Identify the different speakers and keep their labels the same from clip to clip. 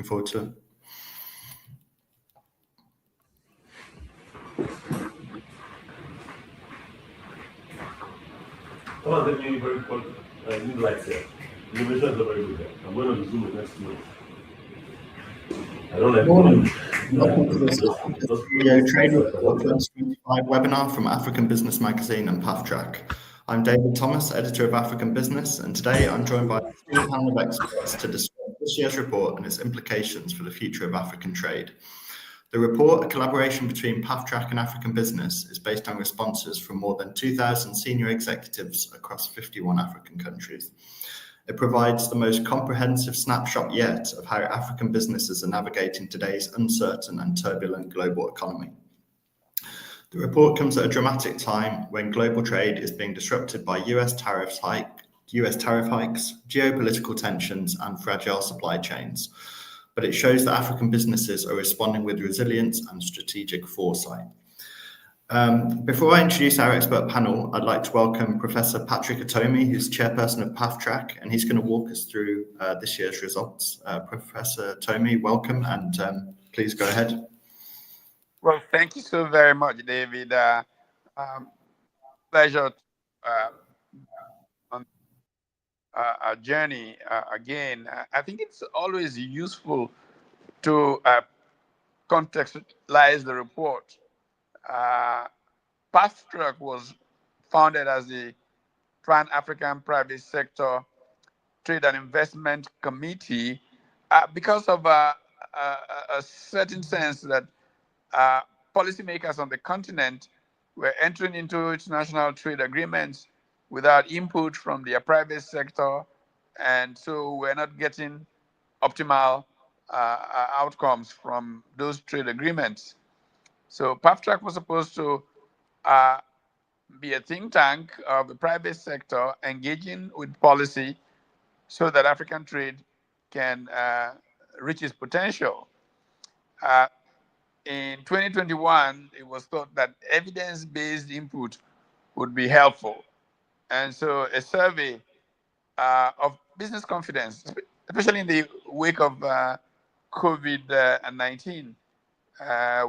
Speaker 1: looking forward to it.
Speaker 2: Oh, that's very good. New lights here. Innovation is not very good. I'm going to Zoom next month. I don't like
Speaker 1: Morning.
Speaker 2: Zoom.
Speaker 1: Welcome to this CEO Trade Report 2025 webinar from African Business Magazine and PathTrack. I'm David Thomas, editor of African Business, and today I'm joined by a esteemed panel of experts to discuss this year's report and its implications for the future of African trade. The report, a collaboration between PathTrack and African Business, is based on responses from more than 2,000 senior executives across 51 African countries. It provides the most comprehensive snapshot yet of how African businesses are navigating today's uncertain and turbulent global economy. The report comes at a dramatic time when global trade is being disrupted by US tariff hikes, geopolitical tensions, and fragile supply chains. But it shows that African businesses are responding with resilience and strategic foresight. Before I introduce our expert panel, I'd like to welcome Professor Patrick Atomi, who's chairperson of PathTrack, and he's going to walk us through this year's results. Professor Atomi, welcome, and please go ahead.
Speaker 3: Well, thank you so very much, David. Pleasure on our journey again. I think it's always useful to contextualize the report. PathTrack was founded as the Pan-African Private Sector Trade and Investment Committee because of a certain sense that policymakers on the continent were entering into international trade agreements without input from the private sector, and so we're not getting optimal outcomes from those trade agreements. So PathTrack was supposed to be a think tank of the private sector engaging with policy so that African trade can reach its potential. In 2021, it was thought that evidence-based input would be helpful. And so a survey of business confidence, especially in the wake of COVID-19,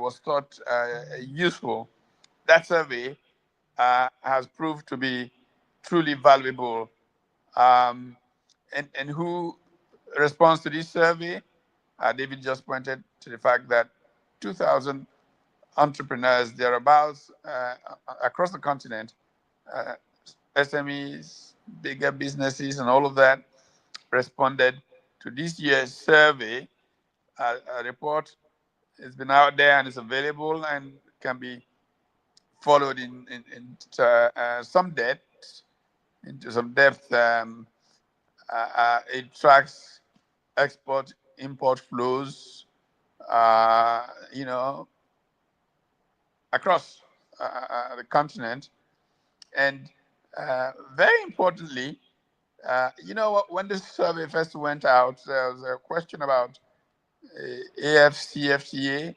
Speaker 3: was thought useful. That survey has proved to be truly valuable. And who responds to this survey? David just pointed to the fact that 2,000 entrepreneurs thereabouts across the continent, SMEs, bigger businesses, and all of that responded to this year's survey. A report has been out there and is available and can be followed into some depth. It tracks export import flows, across the continent, and very importantly, when this survey first went out, there was a question about AFCFTA,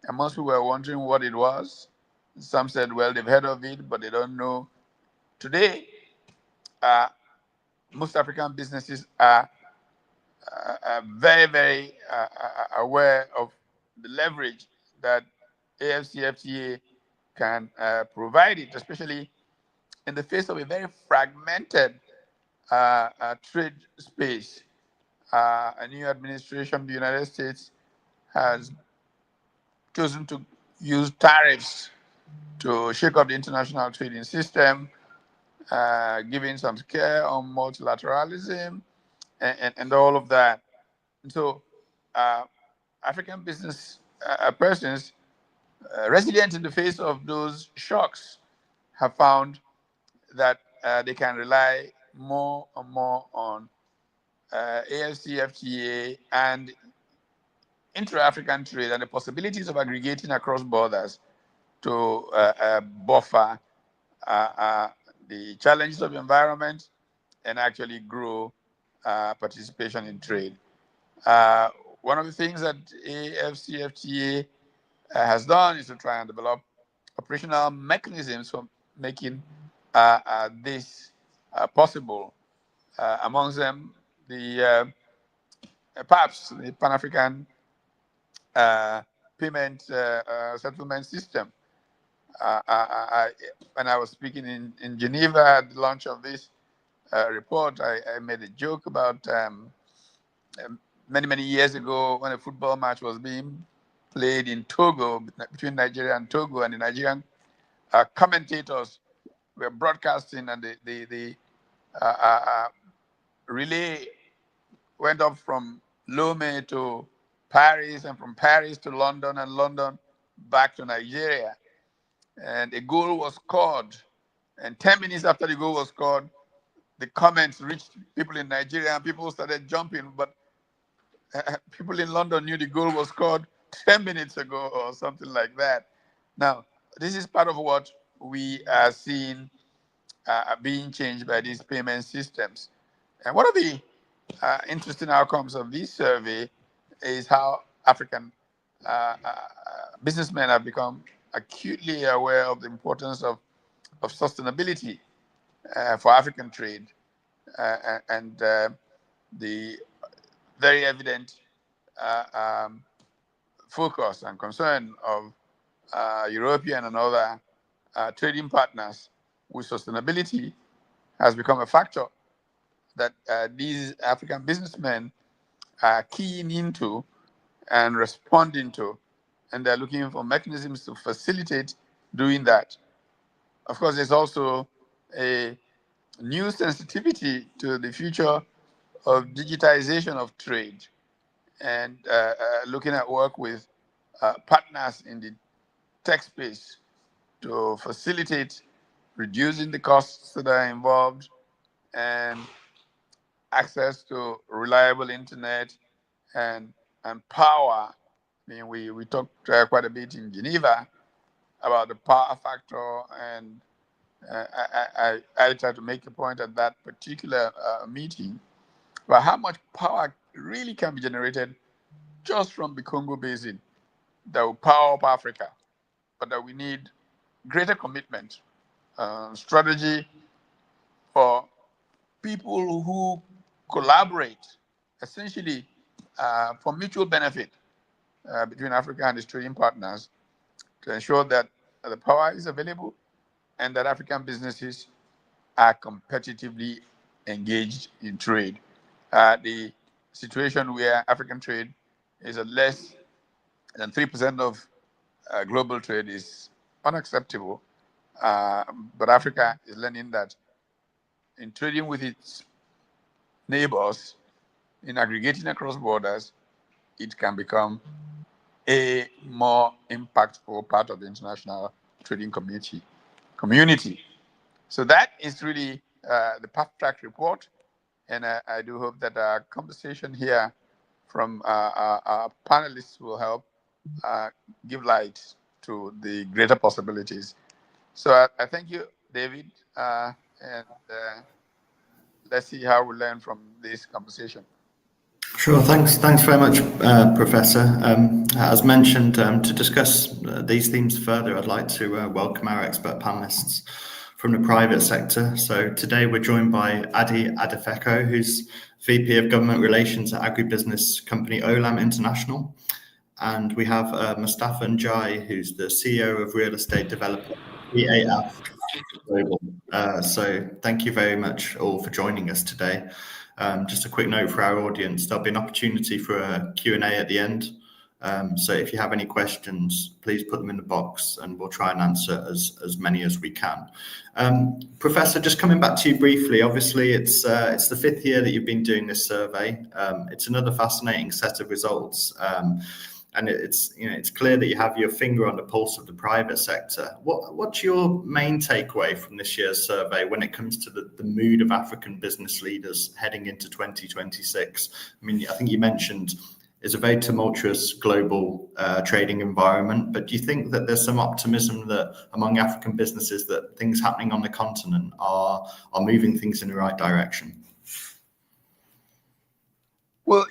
Speaker 3: and most people were wondering what it was. Some said, well, they've heard of it, but they don't know. Today, most African businesses are very, very aware of the leverage that AFCFTA can provide it, especially in the face of a very fragmented trade space. A new administration in the United States has chosen to use tariffs to shake up the international trading system, giving some scare on multilateralism and all of that. And so African business persons resilient in the face of those shocks have found that they can rely more and more on AFCFTA and intra-African trade and the possibilities of aggregating across borders to buffer the challenges of the environment and actually grow participation in trade. One of the things that AFCFTA has done is to try and develop operational mechanisms for making this possible. Amongst them, the PAPS, the Pan-African Payment Settlement System. When I was speaking in Geneva at the launch of this report, I made a joke about many years ago when a football match was being played in Togo, between Nigeria and Togo, and the Nigerian commentators were broadcasting, and the relay went up from Lomé to Paris, and from Paris to London, and London back to Nigeria. And a goal was scored. And 10 minutes after the goal was scored, the comments reached people in Nigeria, and people started jumping. But people in London knew the goal was scored 10 minutes ago or something like that. Now, this is part of what we are seeing being changed by these payment systems. And one of the interesting outcomes of this survey is how African businessmen have become acutely aware of the importance of sustainability for African trade, and the very evident focus and concern of European and other trading partners with sustainability has become a factor that these African businessmen are keying into and responding to, and they're looking for mechanisms to facilitate doing that. Of course, there's also a new sensitivity to the future of digitization of trade, and looking at work with partners in the tech space to facilitate reducing the costs that are involved and access to reliable internet and power. I mean, we talked quite a bit in Geneva about the power factor, and I tried to make a point at that particular meeting about how much power really can be generated just from the Congo Basin that will power up Africa, but that we need greater commitment, strategy for people who collaborate, essentially for mutual benefit between Africa and its trading partners, to ensure that the power is available and that African businesses are competitively engaged in trade. The situation where African trade is at less than 3% of global trade is unacceptable. But Africa is learning that in trading with its neighbors, in aggregating across borders, it can become a more impactful part of the international trading community. So that is really the PAFTRAC report. And I do hope that our conversation here from our panelists will help give light to the greater possibilities. So I thank you, David, and let's see how we learn from this conversation.
Speaker 1: Sure, thanks very much, Professor. As mentioned, to discuss these themes further, I'd like to welcome our expert panelists from the private sector. So today we're joined by Adi Adefeko, who's VP of Government Relations at agribusiness company Olam International. And we have Mustafa Njai, who's the CEO of real estate developer EAF Global. So thank you very much all for joining us today. Just a quick note for our audience, there'll be an opportunity for a Q&A at the end. So if you have any questions, please put them in the box and we'll try and answer as many as we can. Professor, just coming back to you briefly, obviously it's the 5th year that you've been doing this survey. It's another fascinating set of results. And it's clear that you have your finger on the pulse of the private sector. What's your main takeaway from this year's survey when it comes to the mood of African business leaders heading into 2026? I mean, I think you mentioned it's a very tumultuous global trading environment, but do you think that there's some optimism that among African businesses that things happening on the continent are moving things in the right direction?
Speaker 3: Well,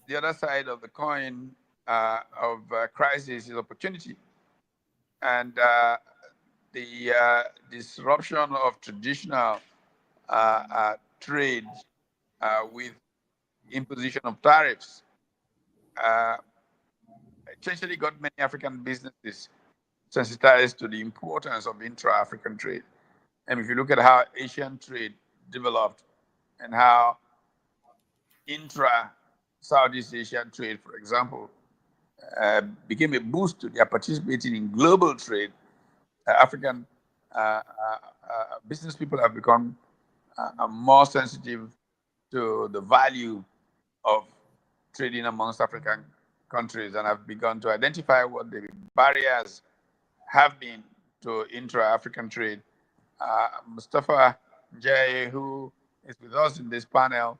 Speaker 3: the other side of the coin of crisis is opportunity. And the disruption of traditional trade with imposition of tariffs essentially got many African businesses sensitized to the importance of intra-African trade. And if you look at how Asian trade developed and how intra-Southeast Asian trade, for example, became a boost to their participating in global trade, African business people have become more sensitive to the value of trading amongst African countries and have begun to identify what the barriers have been to intra-African trade. Mustafa Jay, who is with us in this panel,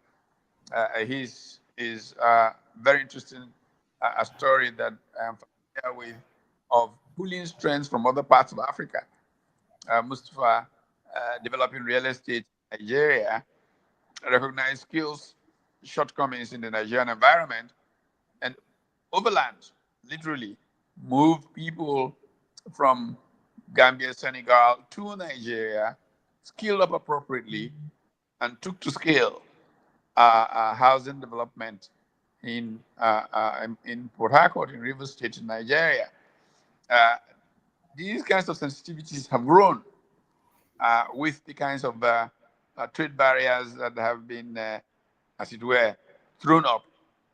Speaker 3: his is very interesting, a story that I'm familiar with of pulling strengths from other parts of Africa. Mustafa, developing real estate in Nigeria, recognized skills, shortcomings in the Nigerian environment, and overland, literally, moved people from Gambia, Senegal to Nigeria, skilled up appropriately, and took to scale housing development in Port Harcourt, in Rivers State, in Nigeria. These kinds of sensitivities have grown with the kinds of trade barriers that have been, as it were, thrown up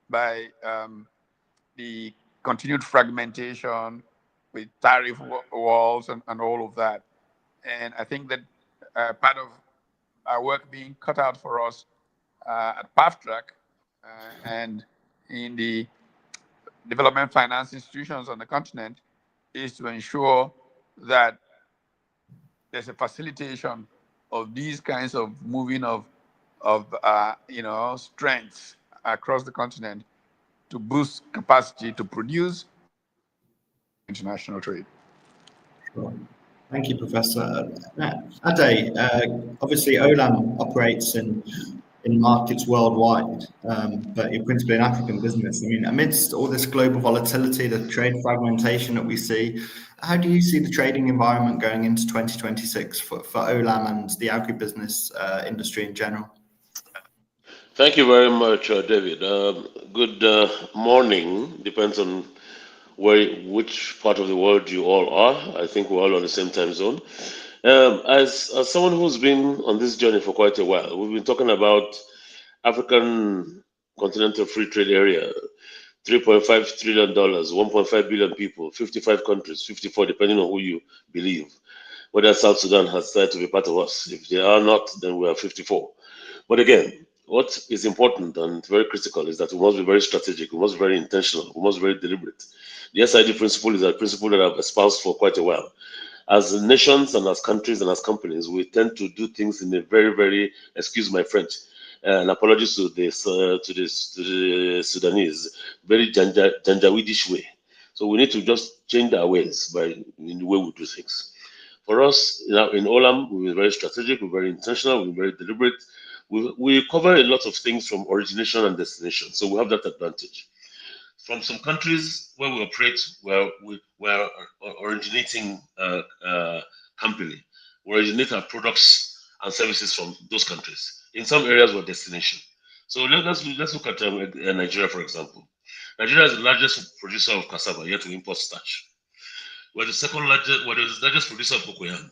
Speaker 3: by the continued fragmentation with tariff walls and all of that. And I think that part of our work being cut out for us at PathTrack and in the development finance institutions on the continent is to ensure that there's a facilitation of these kinds of moving of strengths across the continent to boost capacity to produce international trade.
Speaker 1: Sure. Thank you, Professor. Ade, obviously Olam operates in markets worldwide, but you're principally an African business. I mean, amidst all this global volatility, the trade fragmentation that we see, how do you see the trading environment going into 2026 for Olam and the agribusiness industry in general?
Speaker 2: Thank you very much, David. Good morning. Depends on which part of the world you all are. I think we're all on the same time zone. As someone who's been on this journey for quite a while, we've been talking about African Continental Free Trade Area, $3.5 trillion, 1.5 billion people, 55 countries, 54, depending on who you believe. Whether South Sudan has decided to be part of us. If they are not, then we are 54. But again, what is important and very critical is that we must be very strategic, we must be very intentional, we must be very deliberate. The SID principle is a principle that I've espoused for quite a while. As nations and as countries and as companies, we tend to do things in a very, very, excuse my French, and apologies to the Sudanese, very Janjaweedish way. So we need to just change our ways in the way we do things. For us, in Olam, we're very strategic, we're very intentional, we're very deliberate. We cover a lot of things from origination and destination, so we have that advantage. From some countries where we operate, we're originating company. We originate our products and services from those countries. In some areas, we're destination. So let's look at Nigeria, for example. Nigeria is the largest producer of cassava, yet we import starch. We're the largest producer of cocoyam.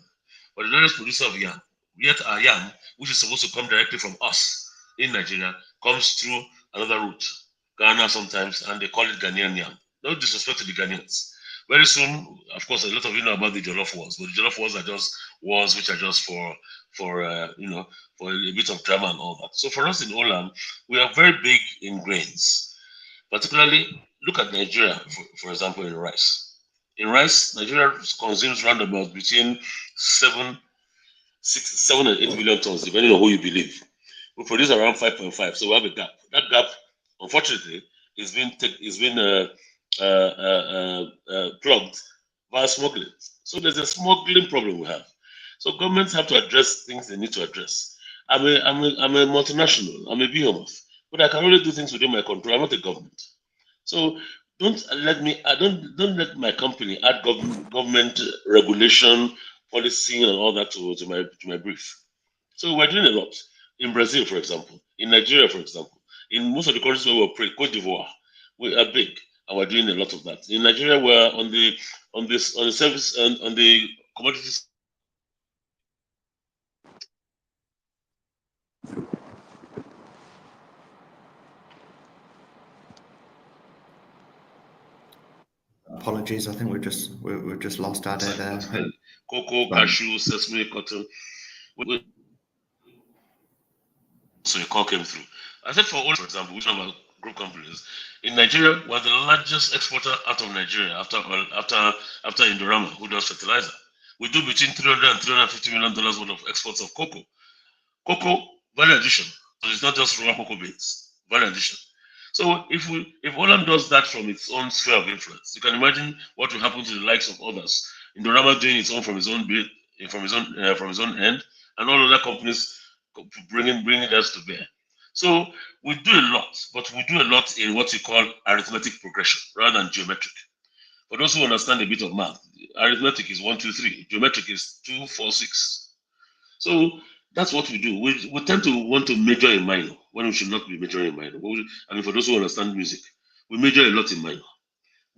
Speaker 2: We're the largest producer of yam. Yet our yam, which is supposed to come directly from us in Nigeria, comes through another route, Ghana sometimes, and they call it Ghanaian yam. No disrespect to the Ghanaians. Very soon, of course, a lot of you know about the Jollof Wars, but the Jollof Wars are just wars which are just for a bit of drama and all that. So for us in Olam, we are very big in grains. Particularly, look at Nigeria, for example, in rice. In rice, Nigeria consumes round about between 7 and 8 million tons, depending on who you believe. We produce around 5.5, so we have a gap. That gap, unfortunately, is being plugged via smuggling. So there's a smuggling problem we have. So governments have to address things they need to address. I'm a multinational. I'm a behemoth, but I can only do things within my control. I'm not a government. So don't let my company add government regulation, policy, and all that to my brief. So we're doing a lot in Brazil, for example, in Nigeria, for example, In most of the countries where we operate, Cote d'Ivoire, we are big and we're doing a lot of that. In Nigeria, we're on the service and on the commodities.
Speaker 1: Apologies, I think we've just lost our day there.
Speaker 2: Cocoa, cashew, sesame, cotton. So a call came through. I said for all, for example, which of our group companies in Nigeria, we're the largest exporter out of Nigeria after Indorama, who does fertilizer. We do between $300 and $350 million worth of exports of cocoa. Cocoa value addition. So it's not just raw cocoa beans, value addition. So if Olam does that from its own sphere of influence, you can imagine what will happen to the likes of others. Indorama doing its own from his own end, and all other companies bringing us to bear. So we do a lot, but we do a lot in what we call arithmetic progression rather than geometric. For those who understand a bit of math, arithmetic is 1, 2, 3. Geometric is 2, 4, 6. So that's what we do. We tend to want to major in minor when we should not be majoring in minor. I mean, for those who understand music, we major a lot in minor.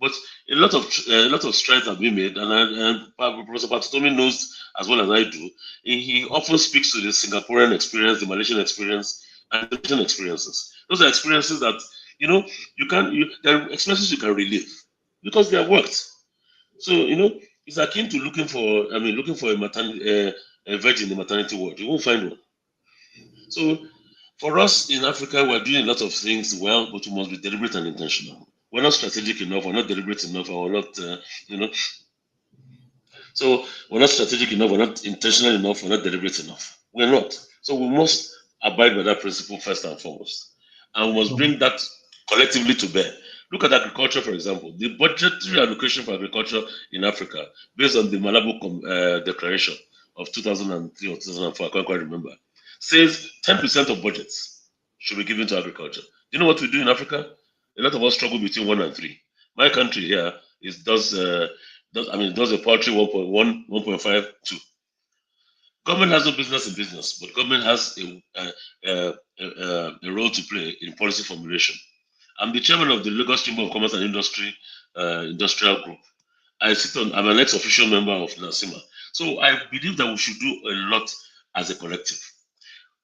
Speaker 2: But a lot of strides have been made, and Professor Patutomi knows as well as I do. He often speaks to the Singaporean experience, the Malaysian experience, and the Asian experiences. Those are experiences that there are experiences you can relive because they have worked. So it's akin to looking for a virgin in the maternity ward. You won't find one. So for us in Africa, we're doing a lot of things well, but we must be deliberate and intentional. We're not strategic enough, we're not deliberate enough, and we're not, So we're not strategic enough, we're not intentional enough, we're not deliberate enough. We're not. So we must abide by that principle first and foremost. And we must bring that collectively to bear. Look at agriculture, for example. The budgetary allocation for agriculture in Africa, based on the Malabo Declaration of 2003 or 2004, I can't quite remember, says 10% of budgets should be given to agriculture. Do you know what we do in Africa? A lot of us struggle between 1 and 3. My country here does a paltry 1.1, 1.5, 2. Government has no business in business, but government has a role to play in policy formulation. I'm the chairman of the Lagos Chamber of Commerce and Industry Industrial Group. I'm an ex-official member of NASIMA. So I believe that we should do a lot as a collective.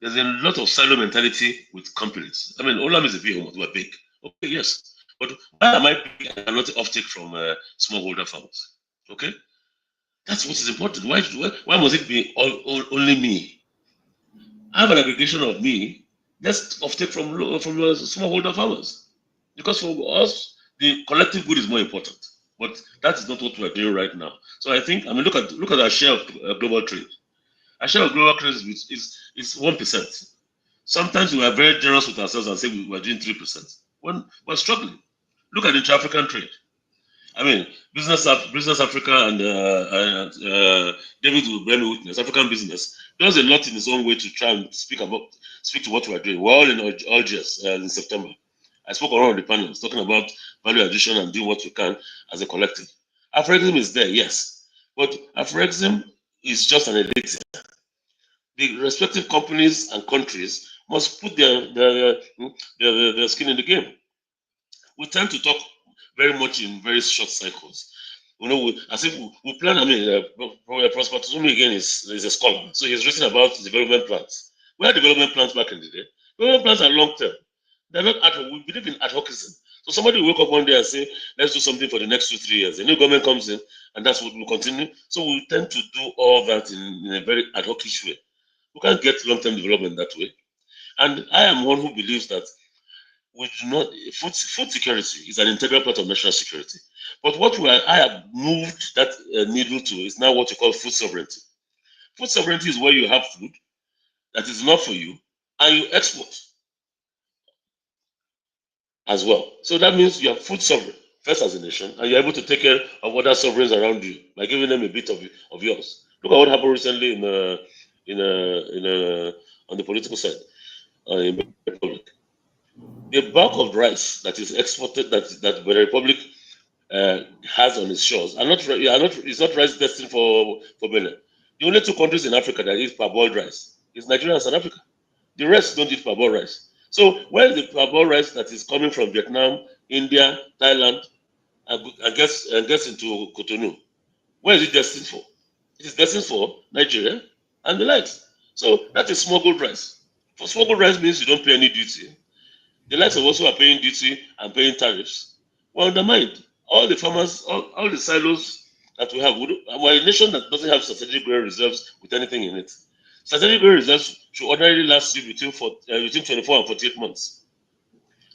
Speaker 2: There's a lot of silo mentality with companies. I mean, Olam is a big, we're big. Okay, yes. But why am I big and not offtake from smallholder farmers? Okay? That's what is important. Why must it be only me? I have an aggregation of me. Let's offtake from smallholder farmers. Because for us, the collective good is more important. But that is not what we're doing right now. So I think, look at our share of global trade. Our share of global trade is 1%. Sometimes we are very generous with ourselves and say we're doing 3%. When we're struggling. Look at intra-African trade. I mean, Business Africa and David Ubemi Witness, African Business, does a lot in his own way to try and speak to what we're doing. We're all in Algiers in September. I spoke on one of the panels talking about value addition and doing what we can as a collective. Afrexim is there, yes, but Afrexim is just an elixir. The respective companies and countries must put their skin in the game. We tend to talk very much in very short cycles. As if we plan. Prosper Tuzumi again is a scholar, so he's written about development plans. We had development plans back in the day. Development plans are long term. They're not ad hoc. We believe in advocacy. So somebody will wake up one day and say, let's do something for the next 2-3 years. A new government comes in, and that's what will continue. So we tend to do all that in a very ad hoc-ish way. We can't get long-term development that way. And I am one who believes that we do not. Food security is an integral part of national security. But I have moved that needle to is now what you call food sovereignty. Food sovereignty is where you have food that is enough for you, and you export as well. So that means you are food sovereign first as a nation, and you're able to take care of other sovereigns around you by giving them a bit of yours. Look at what happened recently on the political side in the Republic. The bulk of rice that is exported that the Republic has on its shores it's not rice destined for Benin. The only 2 countries in Africa that eat parboiled rice is Nigeria and South Africa. The rest don't eat parboiled rice. So where is the parboiled rice that is coming from Vietnam, India, Thailand, and gets into Cotonou? Where is it destined for? It is destined for Nigeria and the likes. So that is smuggled rice. For smuggled rice means you don't pay any duty. The likes of also are paying duty and paying tariffs. We're undermined. All the farmers, all the silos that we have, we're a nation that doesn't have strategic grain reserves with anything in it. Strategic grain reserves should ordinarily last you between 24 and 48 months.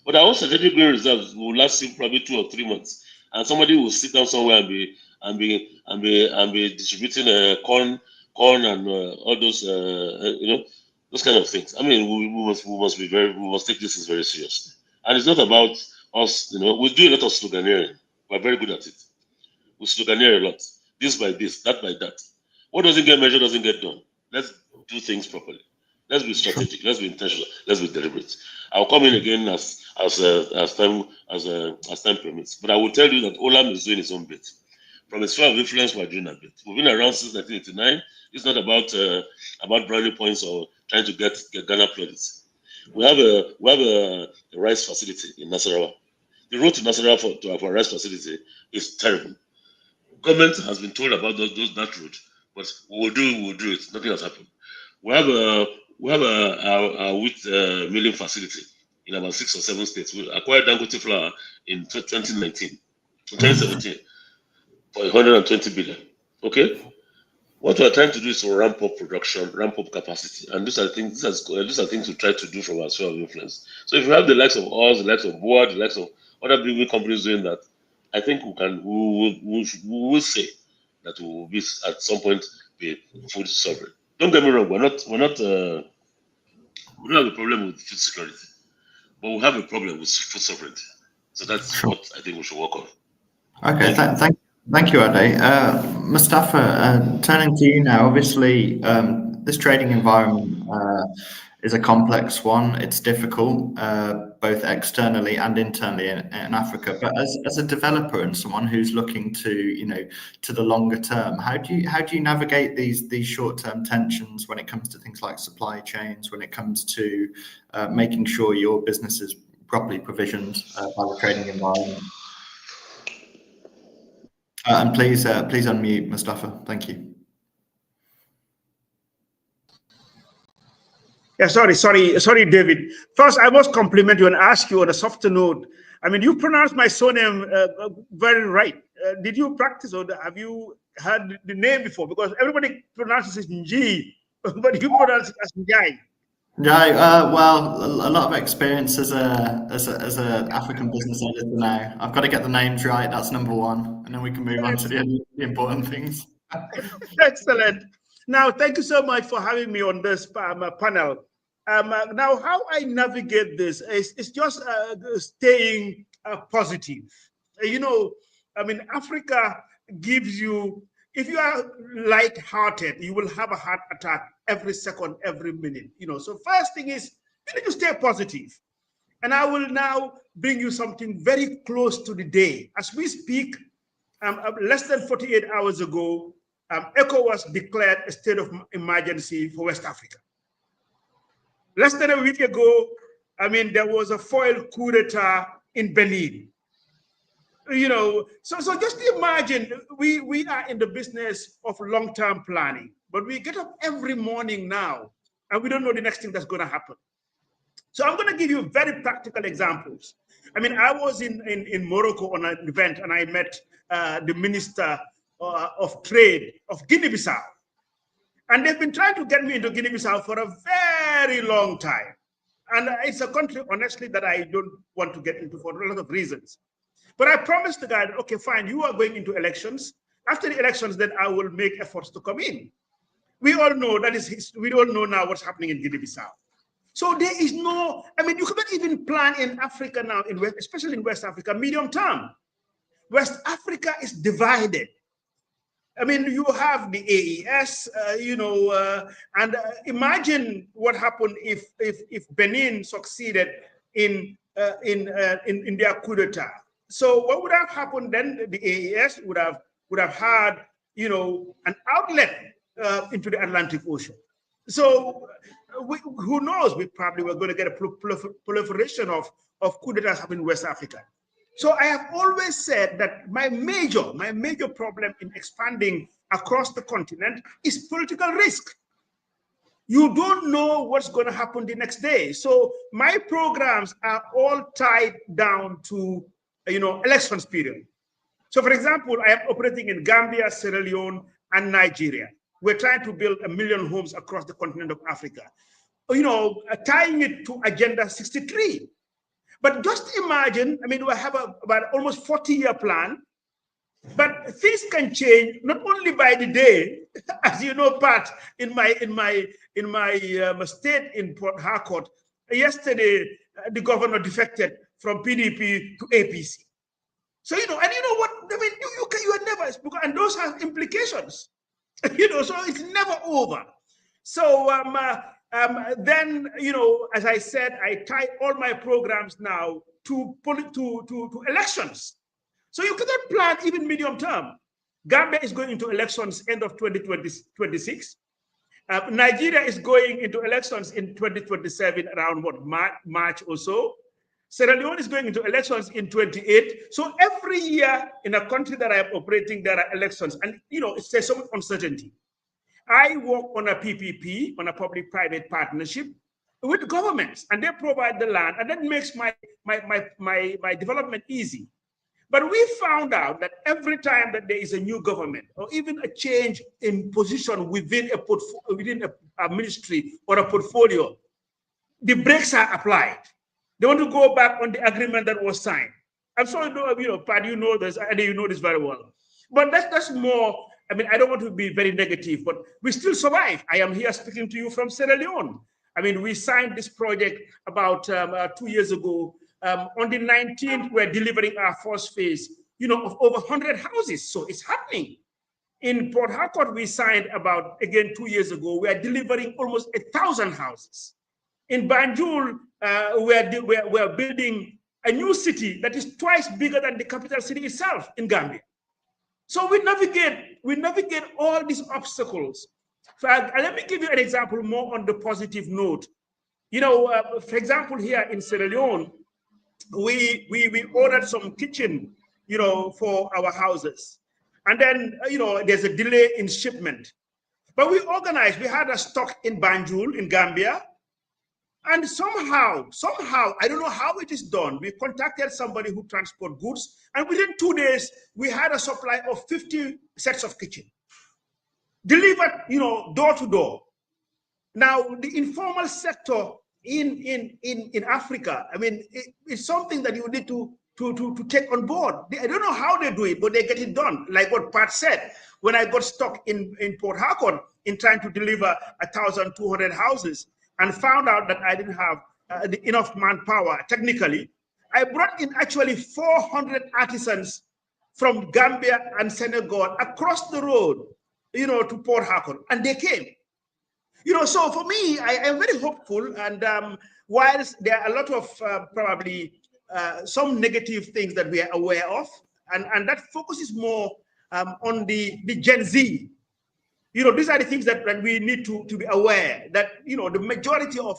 Speaker 2: But our own strategic grain reserves will last you probably 2 or 3 months, and somebody will sit down somewhere and be distributing corn and all those those kind of things. I mean, we must take this very seriously. And it's not about us. We do a lot of sloganeering. We're very good at it. We sloganeer a lot. This by this, that by that. What doesn't get measured doesn't get done. Let's do things properly. Let's be strategic. Let's be intentional. Let's be deliberate. I'll come in again as time permits. But I will tell you that Olam is doing its own bit. From a sphere of influence, we're doing a bit. We've been around since 1989. It's not about brownie points or trying to get Ghana credits. We have a rice facility in Nasarawa. The road to Nasarawa to our rice facility is terrible. Government has been told about that road, but we'll do it. Nothing has happened. We have a wheat milling facility in about 6 or 7 states. We acquired Dangote flour in 2017 for 120 billion. Okay, what we are trying to do is to ramp up production, ramp up capacity, and these are things we try to do from our sphere of influence. So if you have the likes of us, the likes of Boa, the likes of other big companies doing that, I think we will say that we will be at some point be food sovereign. Don't get me wrong, we don't have a problem with food security, but we have a problem with food sovereignty. So that's what I think we should work on.
Speaker 1: Okay, thank you, Ade. Mustafa, turning to you now. Obviously, this trading environment is a complex one. It's difficult, both externally and internally in Africa. But as a developer and someone who's looking to the longer term, how do you navigate these short-term tensions when it comes to things like supply chains, when it comes to making sure your business is properly provisioned by the trading environment? And please unmute Mustafa. Thank you.
Speaker 4: Yeah, sorry, David. First, I must compliment you and ask you on a softer note. I mean, you pronounce my surname very right. Did you practice or have you heard the name before? Because everybody pronounces it Nji, but you pronounce it as Njai.
Speaker 1: Yeah, well, a lot of experience as a African business editor now. I've got to get the names right. That's number one, and then we can move on to the important things.
Speaker 4: Excellent. Now, thank you so much for having me on this panel. Now, how I navigate this is just staying positive. I mean, Africa gives you, if you are light-hearted, you will have a heart attack every second, every minute. So first thing is, you need to stay positive. And I will now bring you something very close to the day. As we speak, less than 48 hours ago, ECOWAS declared a state of emergency for West Africa. Less than a week ago, I mean, there was a foiled coup d'etat in Benin. So just imagine, we are in the business of long-term planning, but we get up every morning now, and we don't know the next thing that's going to happen. So I'm going to give you very practical examples. I mean, I was in Morocco on an event, and I met the Minister of Trade of Guinea-Bissau. And they've been trying to get me into Guinea-Bissau for a very long time. And it's a country, honestly, that I don't want to get into for a lot of reasons. But I promised the guy, okay, fine, you are going into elections. After the elections, then I will make efforts to come in. We all know we all know now what's happening in Guinea-Bissau. So there is no, I mean, you cannot even plan in Africa now, especially in West Africa, medium term. West Africa is divided. I mean, you have the AES, and imagine what happened if Benin succeeded in their coup d'etat. So what would have happened then? The AES would have had, an outlet into the Atlantic Ocean. So who knows? We probably were going to get a proliferation of coup d'etats happening in West Africa. So I have always said that my major problem in expanding across the continent is political risk. You don't know what's going to happen the next day. So my programs are all tied down to, elections period. So for example, I am operating in Gambia, Sierra Leone, and Nigeria. We're trying to build 1 million homes across the continent of Africa, tying it to Agenda 63. But just imagine, we have about almost 40-year plan, but things can change not only by the day, as you know, Pat, in my state in Port Harcourt, yesterday the governor defected from PDP to APC. So and you know what? You are never, and those have implications. So it's never over. So then, as I said, I tie all my programs now to elections. So you cannot plan even medium term. Gambia is going into elections end of 2026. Nigeria is going into elections in 2027, around March or so. Sierra Leone is going into elections in 28. So every year in a country that I am operating, there are elections, and there's so much uncertainty. I work on a PPP, on a public-private partnership with governments, and they provide the land, and that makes my development easy. But we found out that every time that there is a new government, or even a change in position within a ministry or a portfolio, the brakes are applied. They want to go back on the agreement that was signed. I'm sorry, Pat, you know this, and you know this very well. But that's more. I don't want to be very negative, but we still survive. I am here speaking to you from Sierra Leone. We signed this project about 2 years ago. On the 19th, we're delivering our first phase, of over 100 houses. So it's happening. In Port Harcourt, we signed about, again, 2 years ago. We are delivering almost 1,000 houses. In Banjul, we're building a new city that is twice bigger than the capital city itself in Gambia. So we navigate all these obstacles. So let me give you an example more on the positive note. For example, here in Sierra Leone, we ordered some kitchen, for our houses. And then, there's a delay in shipment. But we organized, we had a stock in Banjul in Gambia. And somehow, I don't know how it is done, we contacted somebody who transport goods, and within 2 days, we had a supply of 50 sets of kitchen delivered, door to door. Now, the informal sector in Africa, it's something that you need to take on board. I don't know how they do it, but they get it done. Like what Pat said, when I got stuck in Port Harcourt in trying to deliver 1,200 houses, and found out that I didn't have enough manpower, technically, I brought in actually 400 artisans from Gambia and Senegal across the road, to Port Harcourt, and they came. So for me, I am very hopeful, and whilst there are a lot of probably some negative things that we are aware of, and that focuses more on the Gen Z. These are the things that we need to be aware that, the majority of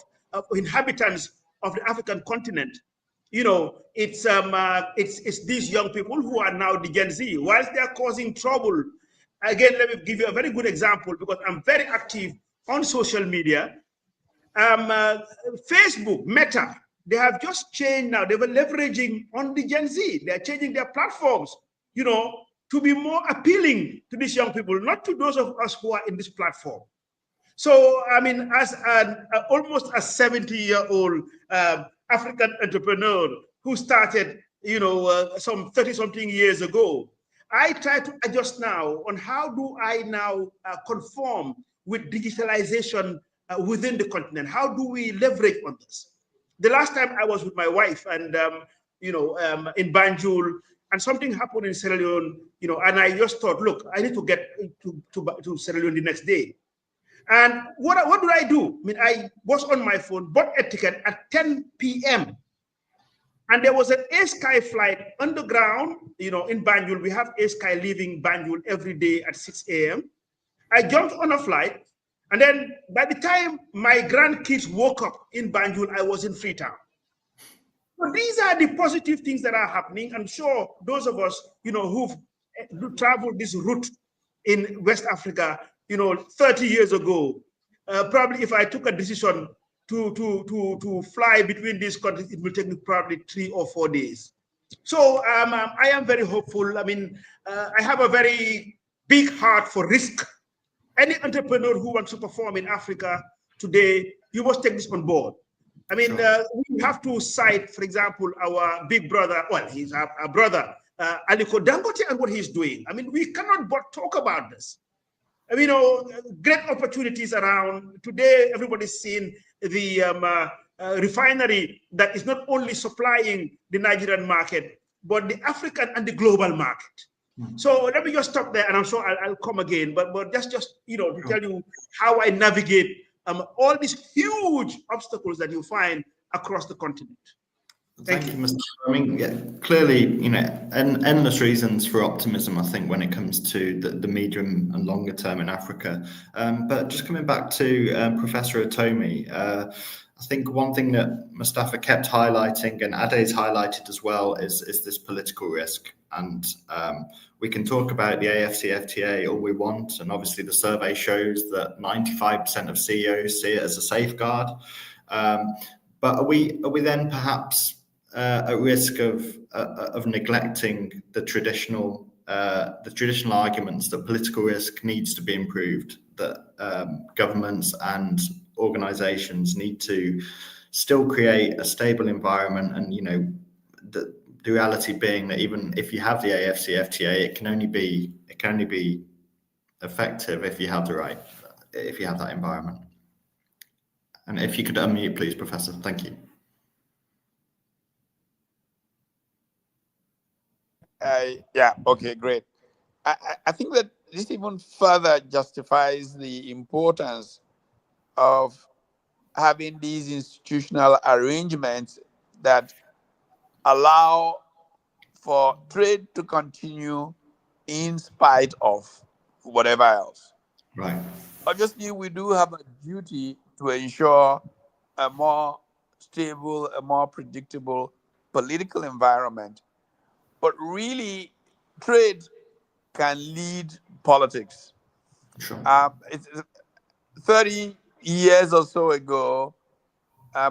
Speaker 4: inhabitants of the African continent, it's these young people who are now the Gen Z. Whilst they are causing trouble, again, let me give you a very good example because I'm very active on social media. Facebook, Meta, they have just changed now. They were leveraging on the Gen Z. They're changing their platforms, to be more appealing to these young people, not to those of us who are in this platform. So, as almost a 70-year-old African entrepreneur who started, some 30-something years ago, I try to adjust now on how do I now conform with digitalization within the continent. How do we leverage on this? The last time I was with my wife and, in Banjul, and something happened in Sierra Leone, and I just thought, look, I need to get to Sierra Leone the next day. And what did I do? I was on my phone, bought a ticket at 10 p.m. And there was an AirSky flight underground, in Banjul. We have AirSky leaving Banjul every day at 6 a.m. I jumped on a flight, And then by the time my grandkids woke up in Banjul, I was in Freetown. So these are the positive things that are happening. I'm sure those of us, who've traveled this route in West Africa, 30 years ago, probably if I took a decision to fly between these countries, it will take me probably 3 or 4 days. So I am very hopeful. I mean, I have a very big heart for risk. Any entrepreneur who wants to perform in Africa today, you must take this on board. I mean, we have to cite, for example, our big brother, well, he's our brother, Aliko Dangote, and what he's doing. I mean, we cannot but talk about this. I mean, great opportunities around. Today, everybody's seen the refinery that is not only supplying the Nigerian market, but the African and the global market. So let me just stop there, and I'm sure I'll come again. But just to tell you how I navigate all these huge obstacles that you find across the continent.
Speaker 1: Thank you, Mr. I mean, yeah, clearly, endless reasons for optimism, I think, when it comes to the medium and longer term in Africa. But just coming back to Professor Otomi, I think one thing that Mustafa kept highlighting, and Ade's highlighted as well, is this political risk. And we can talk about the AFCFTA all we want, and obviously the survey shows that 95% of CEOs see it as a safeguard. But are we then perhaps at risk of neglecting the traditional arguments that political risk needs to be improved, that governments and organizations need to still create a stable environment, and the reality being that even if you have the AFCFTA, it can only be effective if you have that environment. And if you could unmute, please, Professor. Thank you.
Speaker 3: Yeah, okay, great. I think that this even further justifies the importance of having these institutional arrangements that allow for trade to continue in spite of whatever else.
Speaker 1: Right.
Speaker 3: Obviously, we do have a duty to ensure a more stable, a more predictable political environment. But really, trade can lead politics.
Speaker 1: Sure.
Speaker 3: It's 30 years or so ago,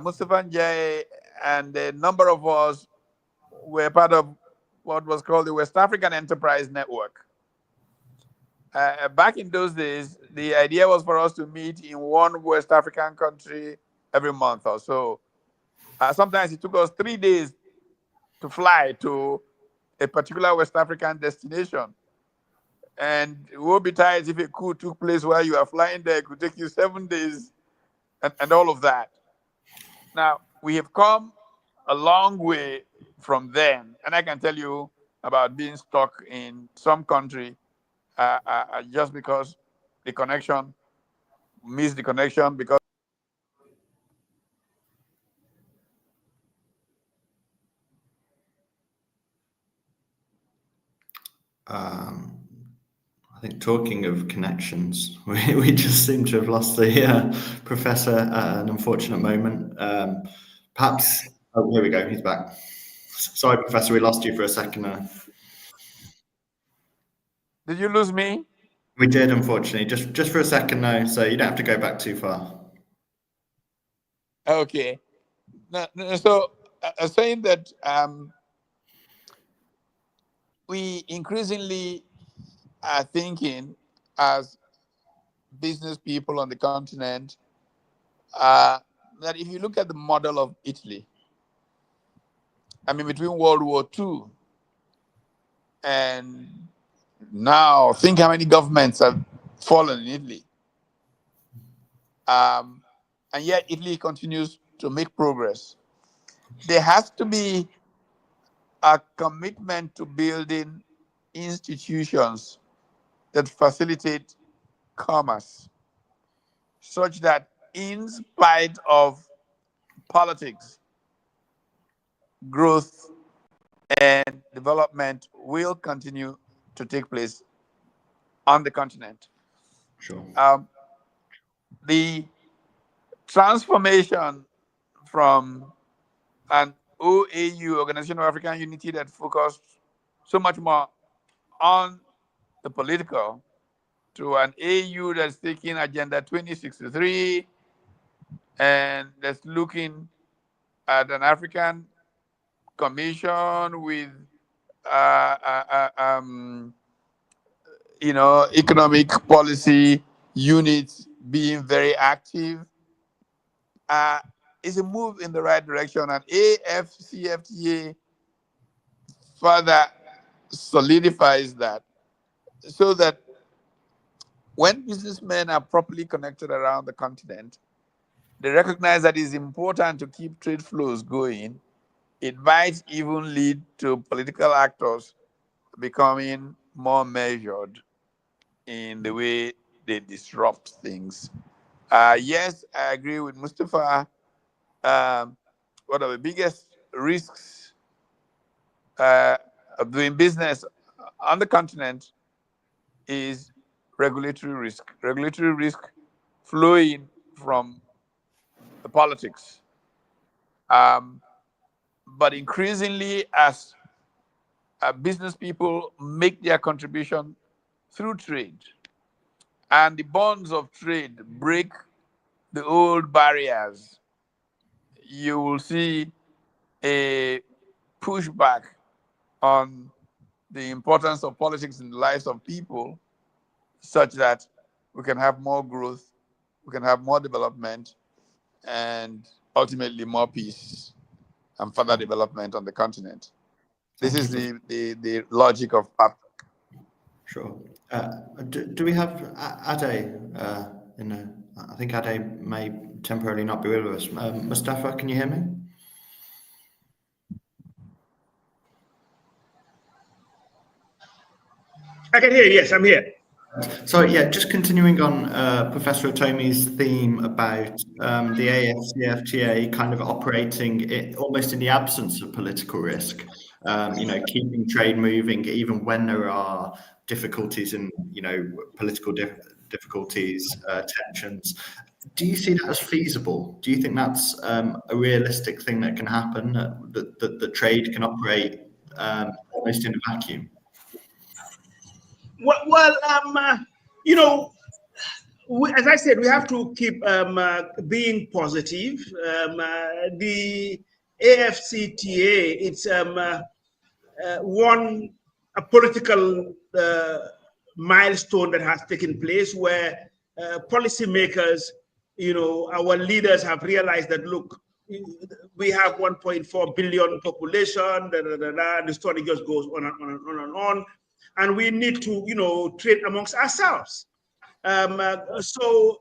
Speaker 3: Mustafa Njie and a number of us were part of what was called the West African Enterprise Network. Back in those days, the idea was for us to meet in one West African country every month or so. Sometimes it took us 3 days to fly to a particular West African destination. And woe betide if a coup took place while you are flying there, it could take you 7 days and all of that. Now, we have come a long way from then. And I can tell you about being stuck in some country just because missed the connection because
Speaker 1: I think talking of connections, we just seem to have lost the professor at an unfortunate moment. Perhaps, oh, here we go, he's back. Sorry, Professor, we lost you for a second there.
Speaker 3: Did you lose me?
Speaker 1: We did, unfortunately, just for a second though, so you don't have to go back too far.
Speaker 3: Okay. So saying that we increasingly are thinking as business people on the continent that if you look at the model of Italy, I mean, between World War II and now, think how many governments have fallen in Italy. And yet Italy continues to make progress. There has to be a commitment to building institutions that facilitate commerce, such that in spite of politics, growth and development will continue to take place on the continent.
Speaker 1: Sure.
Speaker 3: the transformation from an OAU, Organization of African Unity, that focused so much more on the political, to an AU that's taking Agenda 2063 and that's looking at an African Commission with economic policy units being very active, is a move in the right direction. And AFCFTA further solidifies that, so that when businessmen are properly connected around the continent, they recognize that it's important to keep trade flows going. It might even lead to political actors becoming more measured in the way they disrupt things. Yes, I agree with Mustafa. One of the biggest risks of doing business on the continent is regulatory risk. Regulatory risk flowing from the politics. But increasingly, as business people make their contribution through trade, and the bonds of trade break the old barriers, you will see a pushback on the importance of politics in the lives of people, such that we can have more growth, we can have more development, and ultimately more peace and further development on the continent. This is the logic of PAP.
Speaker 1: Sure. Do we have Ade in there? I think Ade may temporarily not be with us. Mustafa, can you hear me?
Speaker 4: I can hear you. Yes, I'm here.
Speaker 1: So yeah, just continuing on Professor Otomi's theme about the AFCFTA kind of operating almost in the absence of political risk, keeping trade moving even when there are difficulties and political difficulties, tensions. Do you see that as feasible? Do you think that's a realistic thing that can happen, that the trade can operate almost in a vacuum?
Speaker 4: Well, as I said, we have to keep being positive. The AFCTA, it's a political milestone that has taken place, where policymakers, our leaders have realized that, look, we have 1.4 billion population, the story just goes on and on and on and on. And we need to, trade amongst ourselves. So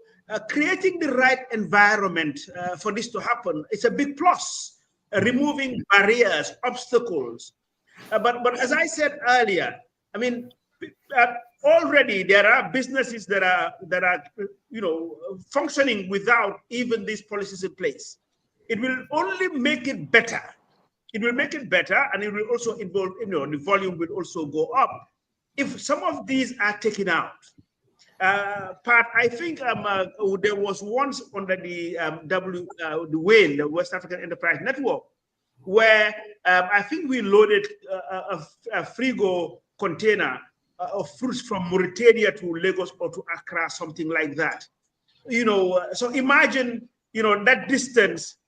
Speaker 4: creating the right environment for this to happen, it's a big plus. Removing barriers, obstacles. But as I said earlier, I mean, already there are businesses that are functioning without even these policies in place. It will only make it better. It will make it better, and it will also involve, the volume will also go up if some of these are taken out. Pat, I think there was once under the WAEN, the West African Enterprise Network, where I think we loaded a Frigo container of fruits from Mauritania to Lagos or to Accra, something like that. So imagine, that distance,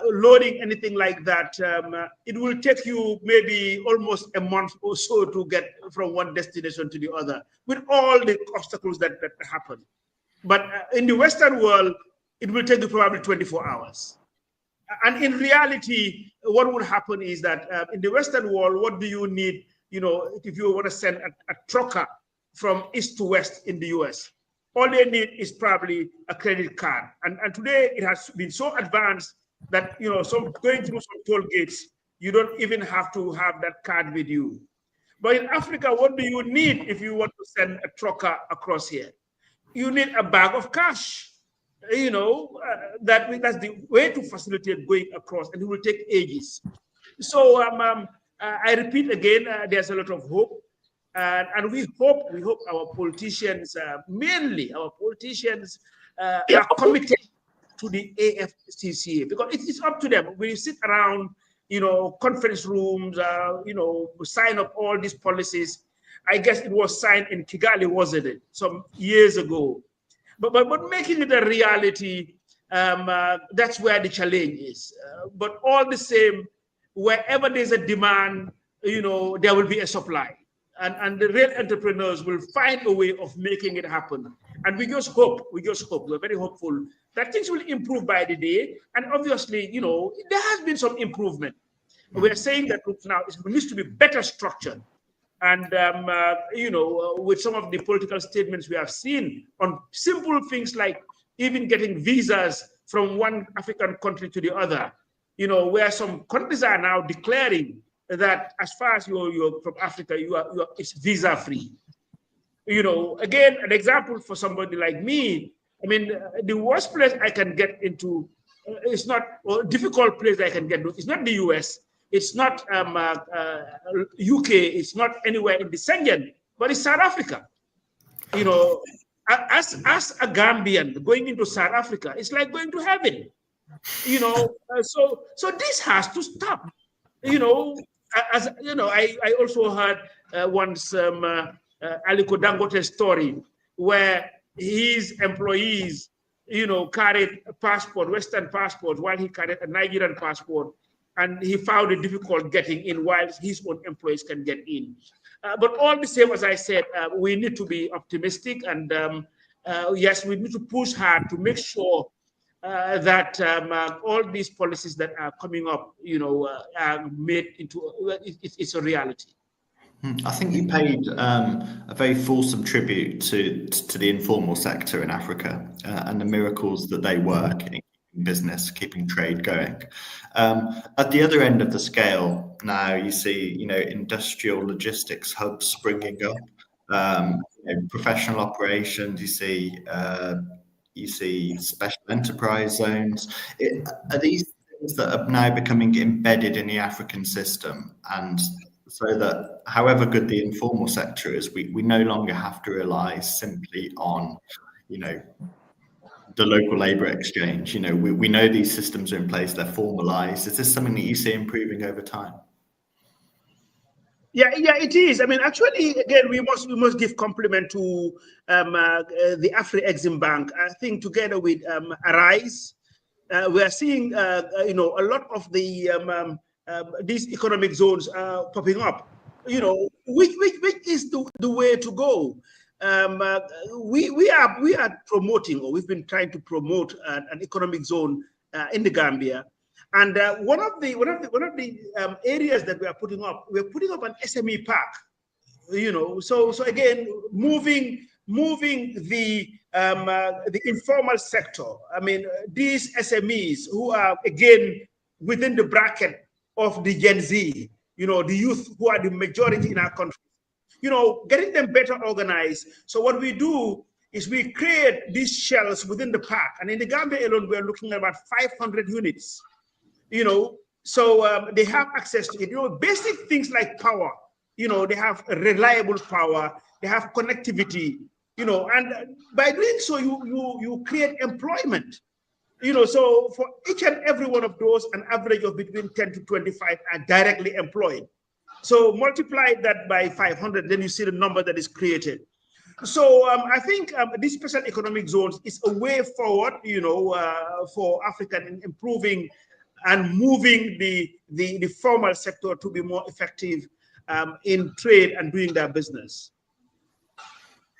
Speaker 4: loading anything like that. It will take you maybe almost a month or so to get from one destination to the other, with all the obstacles that happen. But in the Western world, it will take you probably 24 hours. And in reality, what would happen is that in the Western world, what do you need? If you want to send a trucker from east to west in the US, all they need is probably a credit card. And today it has been so advanced that, some going through some toll gates, you don't even have to have that card with you. But in Africa, what do you need if you want to send a trucker across here? You need a bag of cash. That's the way to facilitate going across, and it will take ages. So I repeat again, there's a lot of hope, and we hope our politicians, mainly our politicians, are committed to the AFCCA, because it's up to them. We sit around, conference rooms, sign up all these policies. I guess it was signed in Kigali, wasn't it, some years ago? But making it a reality, that's where the challenge is. But all the same, wherever there's a demand, there will be a supply. And the real entrepreneurs will find a way of making it happen. And we just hope, we're very hopeful that things will improve by the day. And obviously, there has been some improvement. We're saying that now it needs to be better structured. And, with some of the political statements we have seen on simple things like even getting visas from one African country to the other, where some countries are now declaring that as far as you're from Africa, it's visa free. Again, an example for somebody like me, I mean, the worst place I can get into, it's not, or difficult place I can get to, it's not the US, it's not UK, it's not anywhere in the Schengen, but it's South Africa. As a Gambian going into South Africa, it's like going to heaven. So this has to stop. I also heard once Aliko Dangote's story where his employees, carried a passport, Western passport, while he carried a Nigerian passport, and he found it difficult getting in while his own employees can get in. But all the same, as I said, we need to be optimistic, and yes, we need to push hard to make sure that all these policies that are coming up, are made into it's a reality.
Speaker 1: I think you paid a very fulsome tribute to the informal sector in Africa and the miracles that they work in business, keeping trade going. At the other end of the scale, now you see, industrial logistics hubs springing up, professional operations. You see special enterprise zones. Are these things that are now becoming embedded in the African system, and so that however good the informal sector is, we no longer have to rely simply on, the local labor exchange. We know these systems are in place, they're formalized. Is this something that you see improving over time?
Speaker 4: Yeah, it is. I mean, actually, again, we must give compliment to the Afri-Exim Bank. I think together with Arise, we are seeing a lot of the these economic zones popping up. Which is the way to go. We are promoting, or we've been trying to promote an economic zone in the Gambia. And one of the areas that we're putting up an SME park. So again, moving the informal sector. I mean, these SMEs who are again within the bracket of the Gen Z, the youth who are the majority in our country, getting them better organized. So what we do is we create these shells within the park, and in the Gambia alone, we're looking at about 500 units. So they have access to it. Basic things like power. They have reliable power. They have connectivity. And by doing so, you create employment. So for each and every one of those, an average of between 10 to 25 are directly employed. So multiply that by 500, then you see the number that is created. So I think these special economic zones is a way forward, for Africa in improving and moving the formal sector to be more effective in trade and doing their business.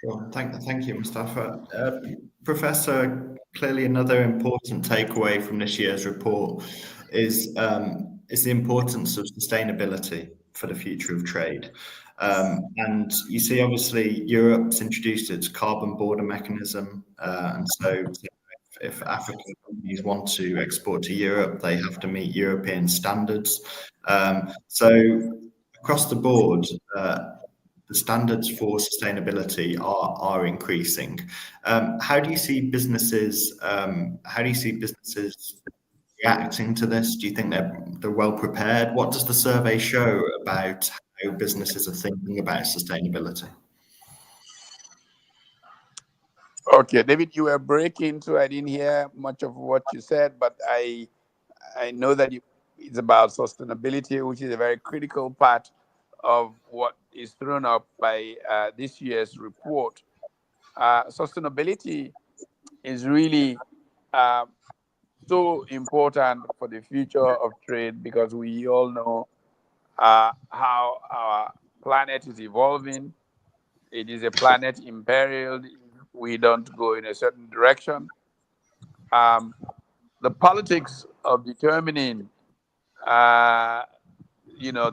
Speaker 1: Sure. Thank you, Mustafa. Professor, clearly another important takeaway from this year's report is the importance of sustainability for the future of trade. And you see, obviously, Europe's introduced its carbon border mechanism, and so if African companies want to export to Europe, they have to meet European standards. So across the board, the standards for sustainability are increasing. How do you see businesses? Reacting to this? Do you think they're well prepared? What does the survey show about how businesses are thinking about sustainability?
Speaker 3: Okay, David, you were breaking, so I didn't hear much of what you said, but I know that it's about sustainability, which is a very critical part of what is thrown up by this year's report. Sustainability is really so important for the future of trade, because we all know how our planet is evolving. It is a planet imperiled if we don't go in a certain direction. The politics of determining, the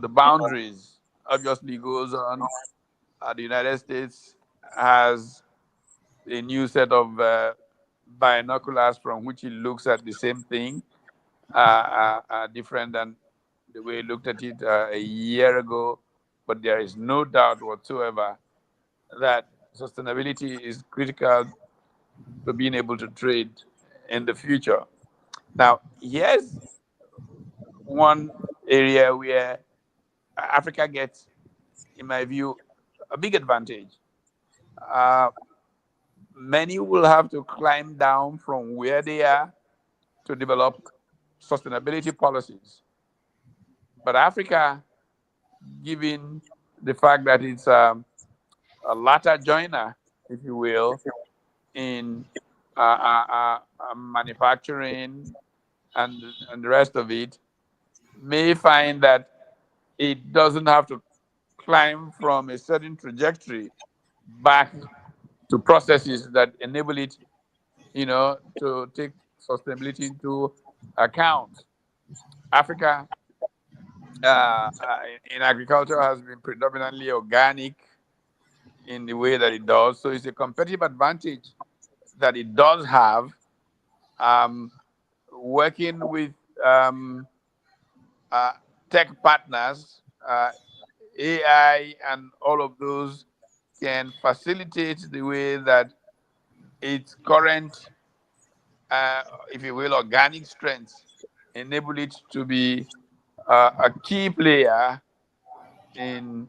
Speaker 3: boundaries obviously goes on. The United States has a new set of binoculars from which it looks at the same thing, different than the way it looked at it a year ago. But there is no doubt whatsoever that sustainability is critical to being able to trade in the future. Now, here's one area where Africa gets, in my view, a big advantage. Many will have to climb down from where they are to develop sustainability policies. But Africa, given the fact that it's a latter joiner, if you will, in manufacturing and the rest of it, may find that it doesn't have to climb from a certain trajectory back to processes that enable it, to take sustainability into account. Africa in agriculture has been predominantly organic in the way that it does. So it's a competitive advantage that it does have. Working with tech partners, AI and all of those can facilitate the way that its current, if you will, organic strengths enable it to be a key player in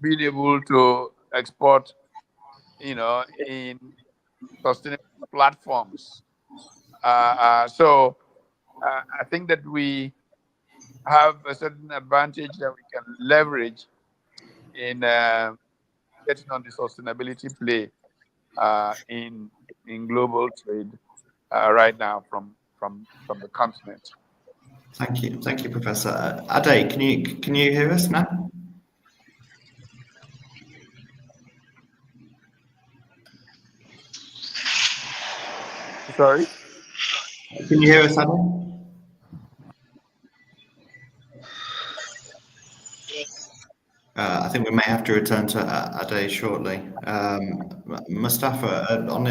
Speaker 3: being able to export, in sustainable platforms. So I think that we have a certain advantage that we can leverage in getting on the sustainability play in global trade right now from the continent.
Speaker 1: Thank you, Professor. Ade, can you hear us now?
Speaker 3: Sorry?
Speaker 1: Can you hear us, Ade? I think we may have to return to Ade shortly. Mustafa, on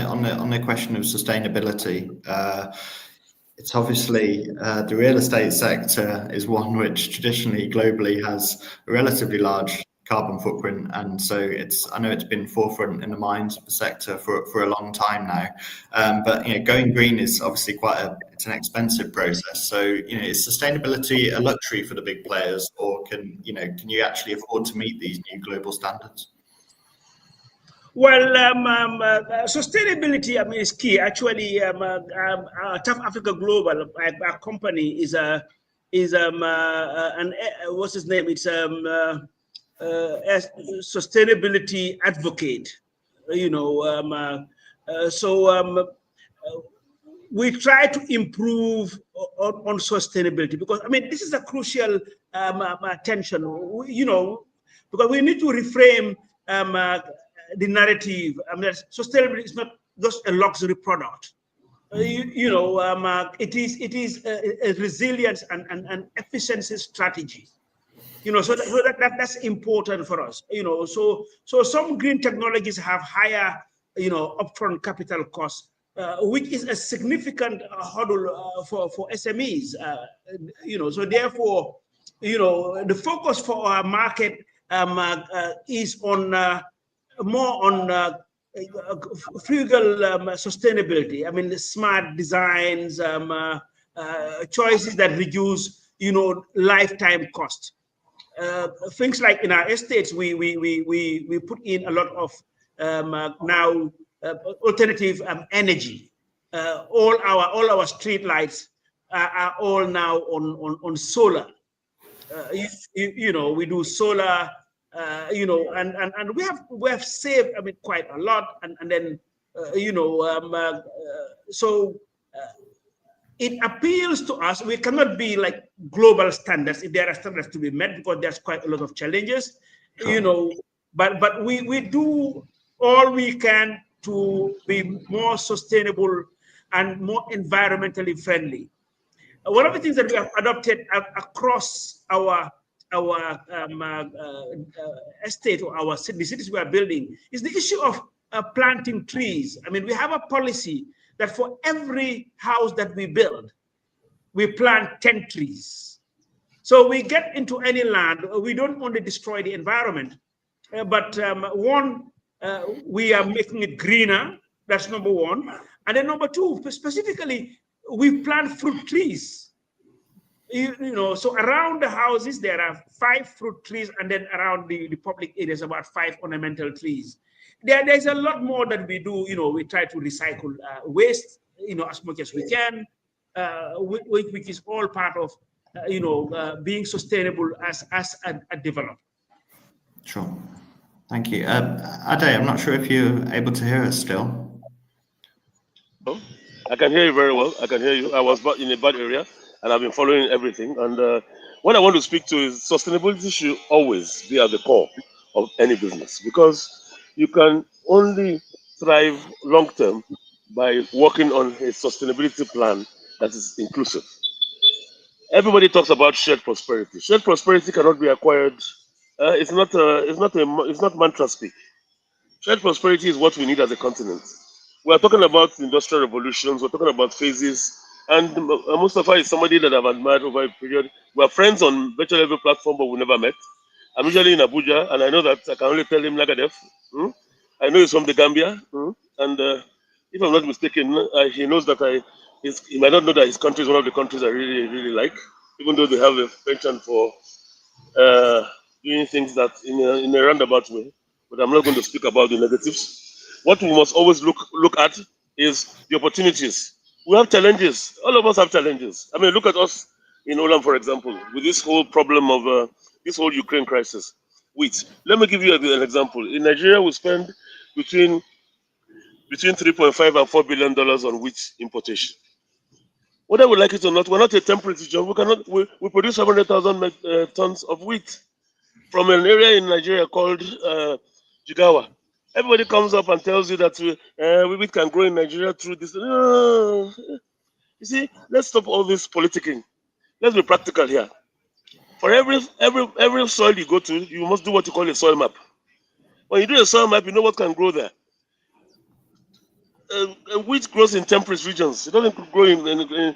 Speaker 1: the question of sustainability, it's obviously the real estate sector is one which traditionally globally has a relatively large carbon footprint, and so I know it's been forefront in the minds of the sector for a long time now. But going green is obviously it's an expensive process. So is sustainability a luxury for the big players, or can you actually afford to meet these new global standards?
Speaker 4: Well, sustainability, is key. Actually, Tough Africa Global, our company, is what's his name? It's sustainability advocate. We try to improve on sustainability, because this is a crucial tension. Because we need to reframe the narrative. Sustainability is not just a luxury product. It is a resilience and efficiency strategy. So that's important for us. So some green technologies have higher, upfront capital costs, which is a significant hurdle for SMEs. So therefore, the focus for our market is on more on frugal sustainability. The smart designs, choices that reduce, lifetime cost. Things like in our estates, we put in a lot of now alternative energy. All our street lights are all now on solar. We do solar, and we have saved, I mean, quite a lot, and then so it appeals to us. We cannot be like global standards if there are standards to be met, because there's quite a lot of challenges, but we do all we can to be more sustainable and more environmentally friendly. One of the things that we have adopted across our estate, or the cities we are building, is the issue of planting trees. I mean, we have a policy that for every house that we build, we plant 10 trees. So we get into any land, we don't only destroy the environment, but we are making it greener. That's number one. And then number two, specifically, we plant fruit trees. So around the houses, there are 5 fruit trees, and then around the public areas, about 5 ornamental trees. There's a lot more that we do. We try to recycle waste, as much as we can, which is all part of, being sustainable as a developer.
Speaker 1: Sure. Thank you. Ade, I'm not sure if you're able to hear us still.
Speaker 2: I can hear you very well. I can hear you. I was in a bad area, and I've been following everything. And what I want to speak to is sustainability should always be at the core of any business, because you can only thrive long term by working on a sustainability plan that is inclusive. Everybody talks about shared prosperity. Shared prosperity cannot be acquired. It's not mantra speak. Shared prosperity is what we need as a continent. We are talking about industrial revolutions. We're talking about phases. And Mustafa is somebody that I've admired over a period. We are friends on virtually every platform, but we never met. I'm usually in Abuja, and I know that I can only tell him Nagadef. I know he's from the Gambia, and if I'm not mistaken, he knows that he might not know that his country is one of the countries I really, really like, even though they have a penchant for doing things that in a roundabout way. But I'm not going to speak about the negatives. What we must always look at is the opportunities. We have challenges. All of us have challenges. I mean, look at us in Olam, for example, with this whole problem of this whole Ukraine crisis. Wheat. Let me give you an example. In Nigeria, we spend between 3.5 and $4 billion on wheat importation. Whether we like it or not, we're not a temperate region. We produce 700,000 tons of wheat from an area in Nigeria called Jigawa. Everybody comes up and tells you that wheat can grow in Nigeria through this. You see, let's stop all this politicking. Let's be practical here. For every soil you go to, you must do what you call a soil map. When you do a soil map, you know what can grow there. Wheat grows in temperate regions. It doesn't grow in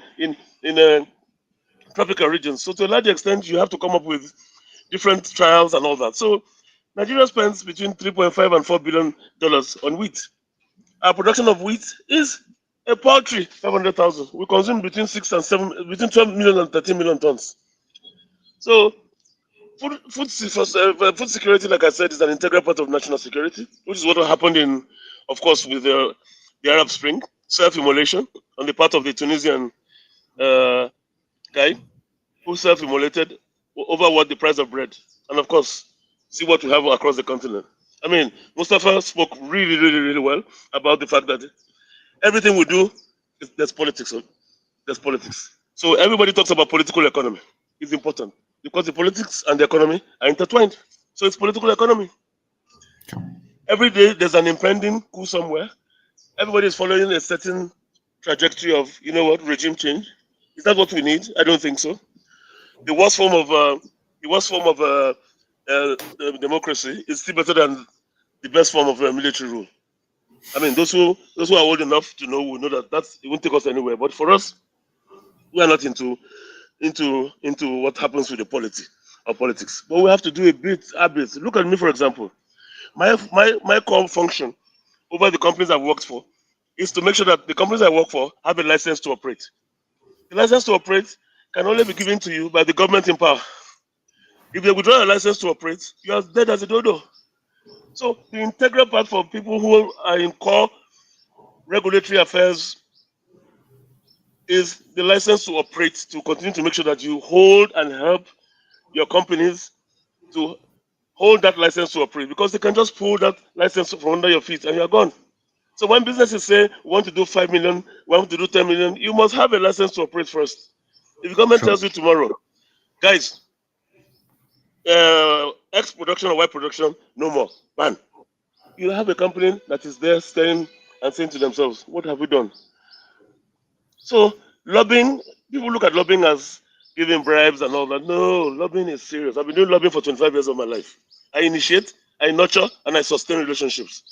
Speaker 2: tropical regions. So to a large extent, you have to come up with different trials and all that. So Nigeria spends between 3.5 and $4 billion on wheat. Our production of wheat is a paltry 500,000. We consume between 12 million and 13 million tons. So food security, like I said, is an integral part of national security, which is what happened of course, with the Arab Spring, self-immolation on the part of the Tunisian guy who self-immolated over the price of bread. And of course, see what we have across the continent. I mean, Mustafa spoke really, really, really well about the fact that everything we do, there's politics. There's politics. So everybody talks about political economy. It's important because the politics and the economy are intertwined. So it's political economy. Every day there's an impending coup somewhere. Everybody is following a certain trajectory of, regime change. Is that what we need? I don't think so. The worst form of democracy is still better than the best form of military rule. I mean, those who are old enough to know will know that it won't take us anywhere. But for us, we are not into what happens with the politics. But we have to do a bit. Look at me, for example. My core function over the companies I've worked for is to make sure that the companies I work for have a license to operate. The license to operate can only be given to you by the government in power. If they withdraw a license to operate, you are dead as a dodo. So the integral part for people who are in core regulatory affairs is the license to operate, to continue to make sure that you hold and help your companies to hold that license to operate, because they can just pull that license from under your feet and you're gone. So when businesses say we want to do 5 million, we want to do 10 million, you must have a license to operate first. If the government
Speaker 1: Sure.
Speaker 2: tells you tomorrow, guys, X production or Y production, no more, ban. You have a company that is there staying and saying to themselves, what have we done? So lobbying, people look at lobbying as giving bribes and all that. No, lobbying is serious. I've been doing lobbying for 25 years of my life. I initiate, I nurture, and I sustain relationships.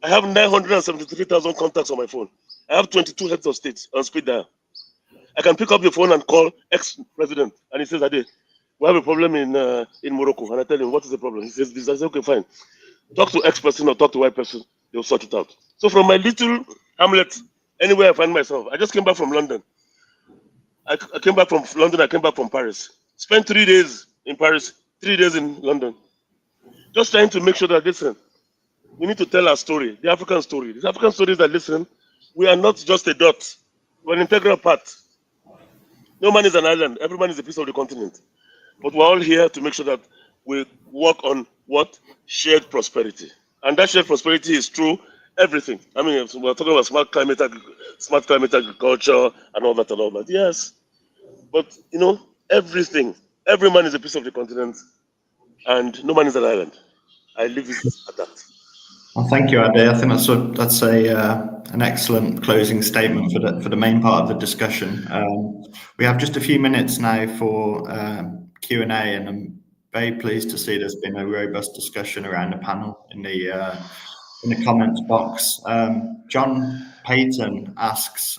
Speaker 2: I have 973,000 contacts on my phone. I have 22 heads of state on speed dial. I can pick up the phone and call ex-president, and he says, Ade, we have a problem in Morocco. And I tell him, what is the problem? He says this. I say, okay, fine. Talk to X person or talk to Y person. They'll sort it out. So from my little hamlet, anywhere I find myself, I just came back from London. I came back from London. I came back from Paris. Spent 3 days in Paris, 3 days in London. Just trying to make sure that, listen, we need to tell our story, the African story. The African story is that, listen, we are not just a dot. We're an integral part. No man is an island. Every man is a piece of the continent. But we're all here to make sure that we work on what? Shared prosperity. And that shared prosperity is through everything. I mean, we're talking about smart climate agriculture and all that and all that. Yes. But, you know, everything. Every man is a piece of the continent and no man is an island. I leave it at that.
Speaker 1: Well, thank you, Ade. I think that's an excellent closing statement for the main part of the discussion. We have just a few minutes now for Q&A, and I'm very pleased to see there's been a robust discussion around the panel in the comments box. John Payton asks,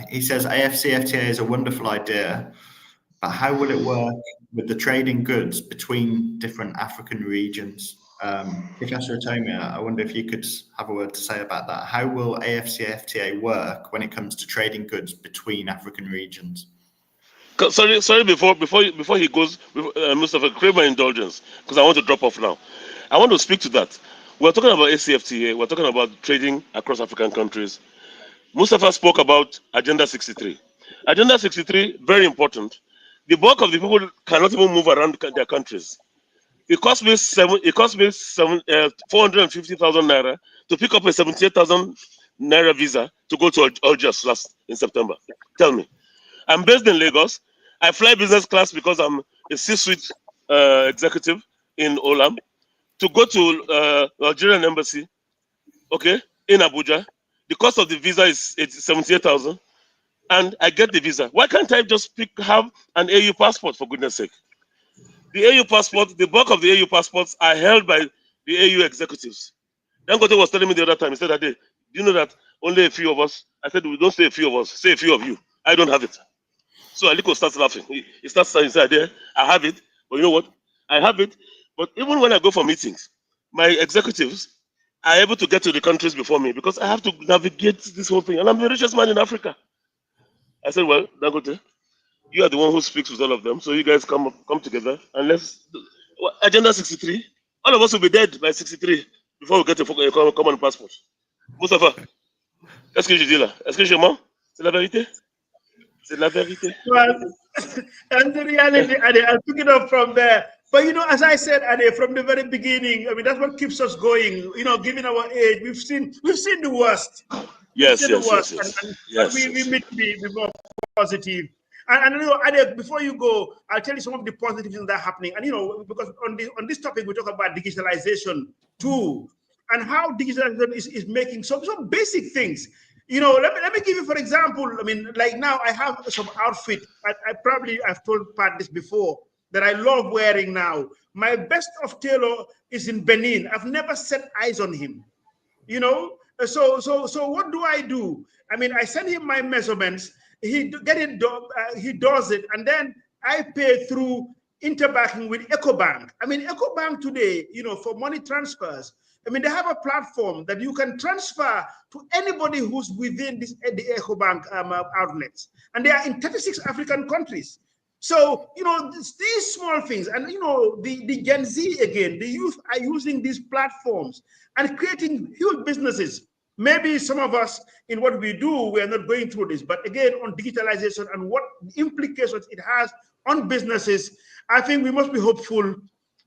Speaker 1: he says AFCFTA is a wonderful idea, but how will it work with the trading goods between different African regions? Professor Otomi, I wonder if you could have a word to say about that. How will AFCFTA work when it comes to trading goods between African regions?
Speaker 2: Sorry. Before he goes, Mustafa, crave my indulgence because I want to drop off now. I want to speak to that. We're talking about ACFTA. We're talking about trading across African countries. Mustafa spoke about Agenda 63. Agenda 63, very important. The bulk of the people cannot even move around their countries. It cost me 450,000 naira to pick up a 78,000 naira visa to go to Algiers in September. Tell me, I'm based in Lagos. I fly business class because I'm a C-suite executive in Olam. To go to Algerian embassy, okay, in Abuja, the cost of the visa is 78,000, and I get the visa. Why can't I just have an AU passport, for goodness sake? The AU passport, the bulk of the AU passports are held by the AU executives. Dangote was telling me the other time, he said, do you know that only a few of us? I said, we don't say a few of us, say a few of you. I don't have it. So Aliko starts laughing. He starts saying, I have it, but you know what? I have it, but even when I go for meetings, my executives are able to get to the countries before me because I have to navigate this whole thing. And I'm the richest man in Africa. I said, well, Dangote, you are the one who speaks with all of them. So you guys come together and let's Agenda 63. All of us will be dead by 63 before we get a common passport. Mustafa, excusez-moi, c'est la vérité? C'est la vérité.
Speaker 4: Well, and the reality, Ade, I'll pick it up from there. But you know, as I said, Ade, from the very beginning, I mean, that's what keeps us going. You know, given our age, we've seen the worst.
Speaker 2: Yes.
Speaker 4: And we need to be more positive. And you know, Ade, before you go, I'll tell you some of the positive things that are happening. And you know, because on this topic, we talk about digitalization too, and how digitalization is making some basic things. You know, let me give you, for example, I mean, like now I have some outfit. I've told Pat this before, that I love wearing now. My best of tailor is in Benin. I've never set eyes on him. You know, so what do I do? I mean, I send him my measurements. He does it, and then I pay through interbanking with EcoBank. I mean, EcoBank today, you know, for money transfers, I mean, they have a platform that you can transfer to anybody who's within the EcoBank outlets, and they are in 36 African countries. So, you know, these small things, and, you know, the Gen Z, again, the youth are using these platforms and creating huge businesses maybe some of us in what we do, we are not going through this. But again, on digitalization and what implications it has on businesses, I think we must be hopeful.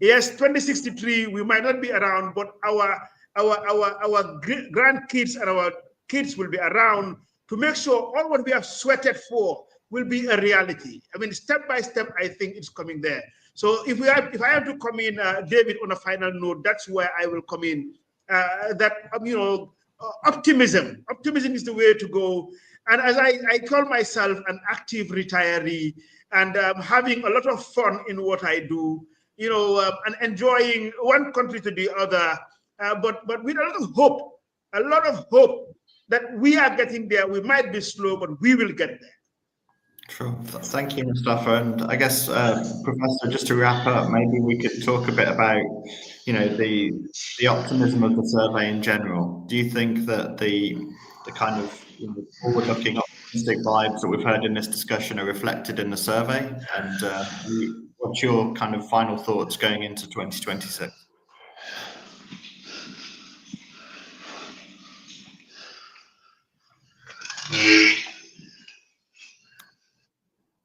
Speaker 4: Yes, 2063, we might not be around, but our grandkids and our kids will be around to make sure all what we have sweated for will be a reality. I mean, step by step, I think it's coming there. So if I have to come in, David, on a final note, that's where I will come in. Optimism. Optimism is the way to go. And as I call myself an active retiree, and having a lot of fun in what I do, and enjoying one country to the other, but with a lot of hope that we are getting there. We might be slow, but we will get there.
Speaker 1: Sure. Thank you, Mustafa. And I guess, Professor, just to wrap up, maybe we could talk a bit about, the optimism of the survey in general. Do you think that the kind of forward-looking optimistic vibes that we've heard in this discussion are reflected in the survey? And what's your kind of final thoughts going into 2026?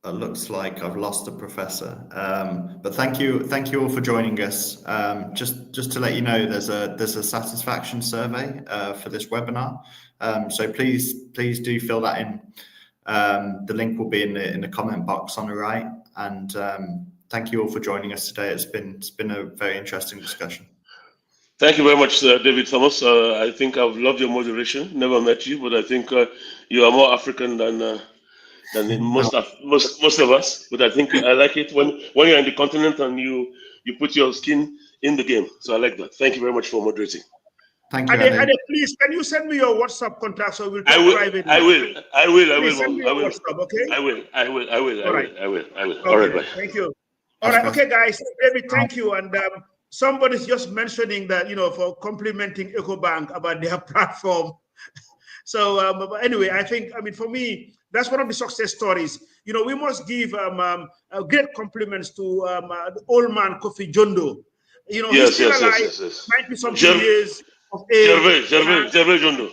Speaker 1: It looks like I've lost the professor, but thank you all for joining us. Just to let you know, there's a satisfaction survey for this webinar, so please do fill that in. The link will be in the comment box on the right. And thank you all for joining us today. It's been a very interesting discussion.
Speaker 2: Thank you very much, David Thomas. I think I've loved your moderation. Never met you, but I think you are more African than most of us. But I think I like it when you're in the continent and you put your skin in the game. So I like that. Thank you very much for moderating.
Speaker 1: Thank you.
Speaker 4: Ade, please, can you send me your WhatsApp contact so we'll talk privately?
Speaker 2: I will.
Speaker 4: Send me your WhatsApp, okay?
Speaker 2: I will.
Speaker 4: All right.
Speaker 2: All right, bye.
Speaker 4: Thank you. All right, okay, guys. David, thank you. And somebody's just mentioning that, for complimenting EcoBank about their platform. So but anyway, for me, that's one of the success stories. We must give great compliments to the old man Kofi Jondo. He's still alive, 90-something years of age.
Speaker 2: Gervais Jondo.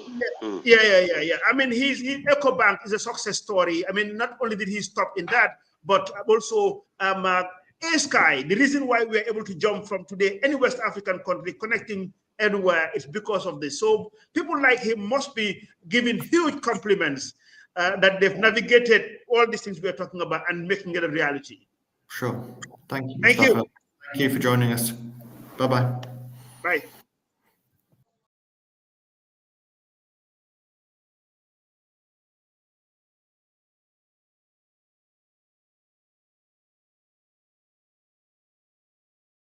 Speaker 4: Yeah. I mean, EcoBank is a success story. I mean, not only did he stop in that, but also AirSky. The reason why we are able to jump from today any West African country connecting anywhere is because of this. So people like him must be giving huge compliments that they've navigated all these things we're talking about and making it a reality.
Speaker 1: Sure. Thank you.
Speaker 4: Thank you.
Speaker 1: Thank you for joining us. Bye-bye.
Speaker 4: Bye.